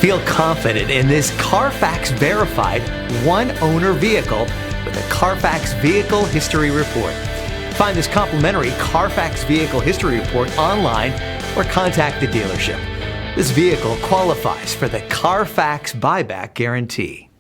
Feel confident in this Carfax verified one-owner vehicle with a Carfax Vehicle History Report. Find this complimentary Carfax Vehicle History Report online or contact the dealership. This vehicle qualifies for the Carfax Buyback Guarantee.